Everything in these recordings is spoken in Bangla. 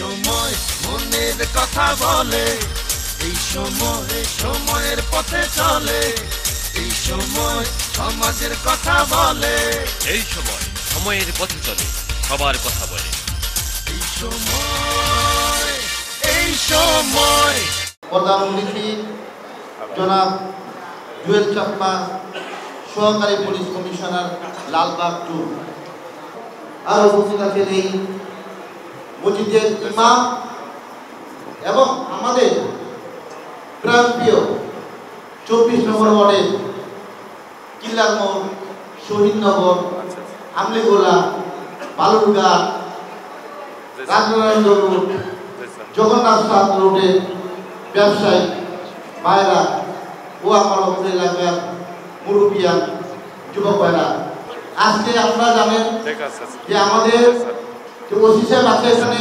সময় মনের কথা বলে, এই সময় সময়ের পথে চলে, এই সময় সমাজের কথা বলে, এই সময় সময়ের পথে চলে, সবার কথা বলে, এই সময়, এই সময়। প্রধান অতিথি জনাব জুয়েল চাকমা, সহকারী পুলিশ কমিশনার, লালবাগ 2। আর উপস্থিত আছেন এই মসজিদের ইমাম এবং আমাদের প্রাণপ্রিয় 24 নম্বর ওয়ার্ডের কিল্লার মোড়, শহীদনগর, আমলিগোলা, বালুরঘাট, রাজনারায়ণ রোড, জগন্নাথ সাদ রোডের ব্যবসায়ী ভাইরা ও আমার অপর এলাকার মুরব্বিয়ান যুবক ভাইরা, আজকে আপনারা জানেন যে আমাদের ওসি সাহেব আছে এখানে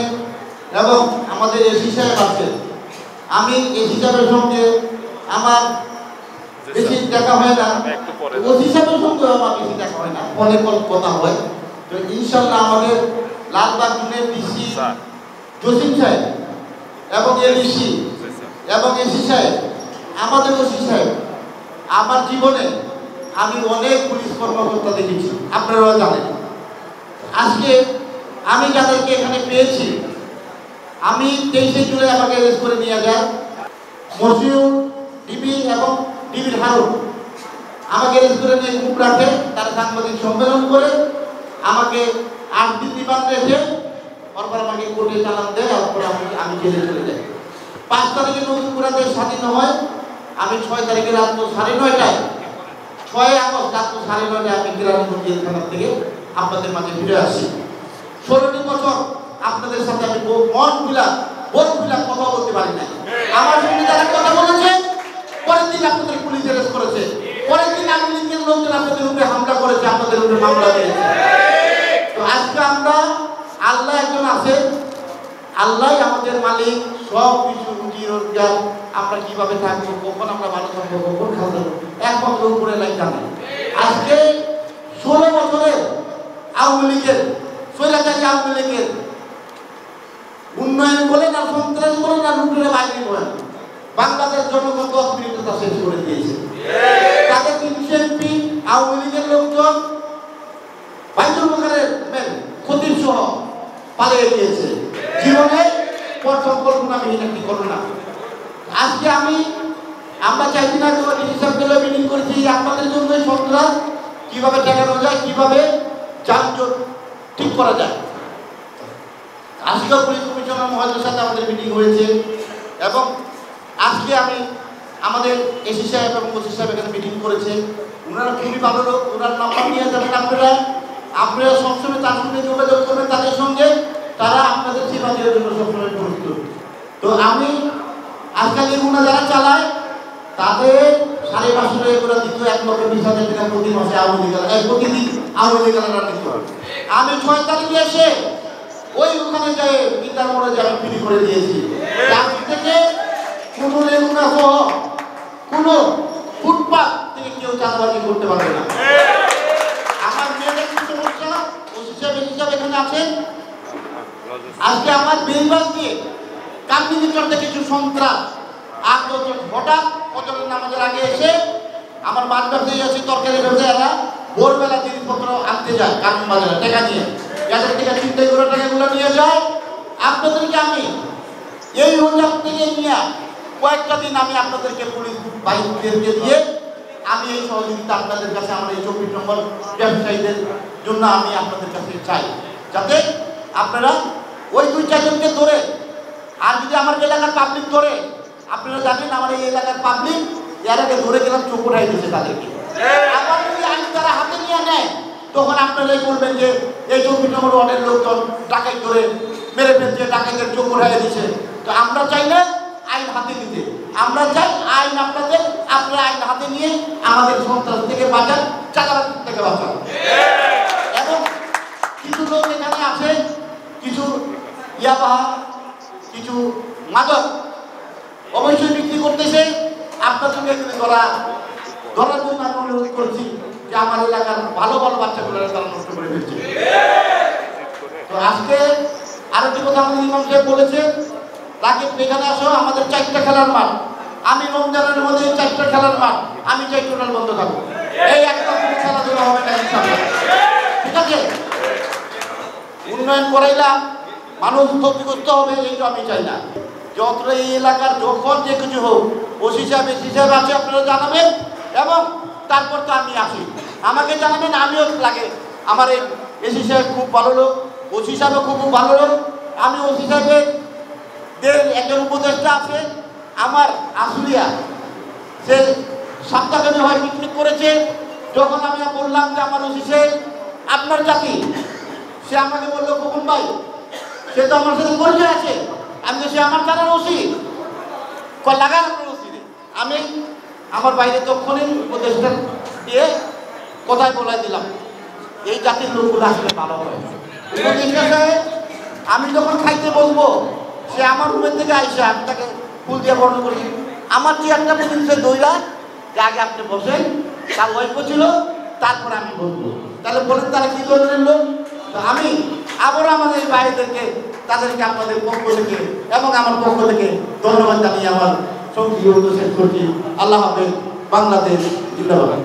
এবং আমাদের এসি সাহেব আছে। আমি এসি সাহেবের সঙ্গে আমার বেশি দেখা হয় না, ওসি সাহেবের সঙ্গে আমার বেশি দেখা হয় না, ফোনে কথা হয়। তো ইনশাল্লাহ আমাদের লালবাগ জুনের ডিসি জসিম সাহেব এবং এডিসি এবং এসি সাহেব, আমাদের ওসি সাহেব, আমার জীবনে আমি অনেক পুলিশ কর্মকর্তা দেখেছি, আপনারাও জানেন। আজকে আমি যাদেরকে এখানে পেয়েছি, আমি 23শে জুলাই আমাকে অ্যারেস্ট করে নিয়ে যায় মসিউর ডিবি এবং ডিবির হারুন, আমাকে অ্যারেস্ট করে নিয়ে গ্রুপ রাখে, তারা সাংবাদিক সম্মেলন করে আমাকে 8 দিন রিমান্ড রেখে তারপর আমাকে কোর্টে চালান দেয়, তারপর আমি জেলে চলে যাই। 5 তারিখে নতুনপুরা দেশ স্বাধীন হয়, আমি 6 তারিখে রাত 9:30টায় 6 আগস্ট রাত 9:30টায় আমি কিরানীগঞ্জ জেলখানা থেকে আপনাদের মাঝে ফিরে আসি। 16টি বছর আপনাদের সাথে আমি মন খুলা কথা বলতে পারি না। আমার সঙ্গে যারা কথা বলেছে, পরের দিন আপনাদের পুলিশ অ্যারেস্ট করেছে, পরের দিন আওয়ামী লীগের লোকজন আপনাদের উপরে হামলা করেছে, আপনাদের উপরে মামলা দিয়েছে। তো আজকে আমরা, আল্লাহ একজন আছে, আল্লাহ আমাদের মালিক, সব কিছু রুজি রোজগার, আমরা কিভাবে থাকবো, কখন আমরা ভালো থাকবো, কখন খাবো, একমাত্র উপরে লাই জানে। আজকে 16 বছরের আওয়ামী লীগের, স্বৈরাচারী আওয়ামী লীগের উন্নয়ন বলেন আর সন্ত্রাস বলেন আর লুটের বাইরে বলেন, বাংলাদেশ জনগণ অস্থিরতা শেষ করে দিয়েছে। তাদের 300 এমপি আওয়ামী লীগের লোকজন বাইতুল মুকারের খতিব সহ পালিয়ে গিয়েছে। জীবনে প্রথম কল্পনাবিহীন একটি ঘটনা। আজকে আমরা চাইছি না যে হিসাব করে মিটিং করেছি, আপনাদের জন্য সন্ত্রাস কিভাবে ঠেকানো যায়, কিভাবে যানজট ঠিক করা যায়। আজকে পুলিশ কমিশনার মহোদয়ের সাথে আমাদের মিটিং হয়েছে এবং আজকে আমাদের এসি সাহেব এবং ওসি সাহেব এখানে মিটিং করেছে। ওনারা খুবই ভালো লোক, ওনার নাম্বার নিয়ে যাবেন আপনারা সবসময় তার সঙ্গে যোগাযোগ করবেন, তাদের সঙ্গে, তারা আপনাদের সেবা দেওয়ার জন্য সবসময় প্রস্তুত। তো আমি আজকাল এগুলো যারা চালায় তাদের 5.5 টাকা করে দিত, 1,20,000 টাকা প্রতি মাসে প্রতিদিন আওয়ামী লীগেরা দিত। আমি 6 তারিখে এসে ওখানে যাই গীতার মোড়ে যে আমি ফ্রি করে দিয়েছি। তার থেকে কোনো লেগুনা সহ কোনো ফুটপাত থেকে কেউ চাঁদাবাজি করতে পারবে না। আমার মেয়েদের কি সমস্যা, ওসি সাহেব এখানে আছেন। আজকে আমার বেলবাস দিয়ে কামনিচর কিছু সন্ত্রাস 8 জন হঠাৎ ফজরের নামাজের আগে এসে আমার মাছ ব্যবসায়ী আছে, তরকারি ব্যবসায়ীরা ভোরবেলা জিনিসপত্র আনতে যায় কারণ বাজারে টাকা নিয়ে, যাদের থেকে চিন্তাই করে টাকাগুলো নিয়ে যায়। আপনাদেরকে আমি এই রোজার থেকে নিয়ে কয়েকটা দিন আমি আপনাদেরকে পুলিশ বাহিনীদেরকে দিয়ে আমি এই সহযোগিতা আপনাদের কাছে, আমার এই 24 নম্বর ব্যবসায়ীদের জন্য আমি আপনাদের কাছে চাই, যাতে আপনারা ওই 2-4 জনকে ধরে, আর যদি আমার এলাকার পাবলিক ধরে, আপনারা জানেন আমার এই এলাকার পাবলিক এর আগে ধরে গেলাম চোখ উঠাই দিয়েছে তাদেরকে। আবার যদি আইন তারা হাতে নিয়ে নেয়, তখন আপনারাই বলবেন যে এই 24 নম্বর ওয়ার্ডের লোকজন ডাকাই ধরে মেরে ফেলছে, ডাকাইদের চোখ উঠাই দিচ্ছে। তো আমরা চাই না আইন হাতে নিতে, আমরা চাই আইন আপনারা আইন হাতে নিয়ে আমাদের সন্ত্রাস থেকে বাঁচান, চাঁদাবাজি থেকে বাঁচান। এবং কিছু লোক এখানে আছে, কিছু ইয়াবা, কিছু মাদক অবশ্যই বিক্রি করতেছে। আপনার সঙ্গে ধরার জন্য আমি অনুরোধ করছি যে আমার এলাকার ভালো ভালো বাচ্চাগুলো তারা নষ্ট করে ফেলছে। তো আজকে আরেকটি কথা আমাদের ইমাম সাহেব বলেছে, রাকিব এখানে আসো, আমাদের 4টা খেলার মাঠ, আমি রমজানের মধ্যে 4টা খেলার মাঠ আমি চাই টোটাল বন্ধ থাকবো, এই একটা কোনো খেলাধুলা হবে না ইনশাআল্লাহ। ঠিক আছে, উন্নয়ন করাইলাম, মানুষ ক্ষতিগ্রস্ত হবে এইটা আমি চাই না। যত এই এলাকার যখন যে কিছু হোক ওসি সাহেব এসি সাহেব আছে আপনারা জানাবেন, এবং তারপর তো আমি আসি, আমাকে জানাবেন, আমিও লাগে। আমার এই এসি সাহেব খুব ভালো লোক, ওসি সাহেবও খুব ভালো লোক, আমি ওসি সাহেবের একজন উপদেষ্টা আছে আমার আশুলিয়া, সে সপ্তাহখানে হয় পিকনিক করেছে। যখন আমি বললাম যে আমার ওসি সাহেব আপনার জাতি, সে আমাকে বললো খোকন ভাই সে তো আমার সাথে পরিচয় আছে, আমি তো সে আমার জানার ওসি, লাগান আপনার ওসি। আমি আমার বাইরে তখনই উপদেষ্টা দিয়ে কথায় বলে দিলাম এই জাতির লোকগুলো আসলে ভালো হয়। উপদেষ্টা সাহেব আমি যখন খাইতে বলবো সে আমার রুমের থেকে আইসা, আমি তাকে ফুল দিয়ে বর্ণ করি, আমার চেয়ারটা পর্যন্ত দইরা যে আগে আপনি বসেন, তার ওয়াইফ ছিল, তারপরে আমি বলবো। তাহলে বলেন তারা কি করে নিল? তো আমি আবারও আমাদের ভাইদেরকে তাদেরকে আপনাদের পক্ষ থেকে এবং আমার পক্ষ থেকে ধন্যবাদ জানিয়ে আমার সঙ্গী শেষ করছি। আল্লাহ হাফেজ, বাংলাদেশ জিন্দাবাদ।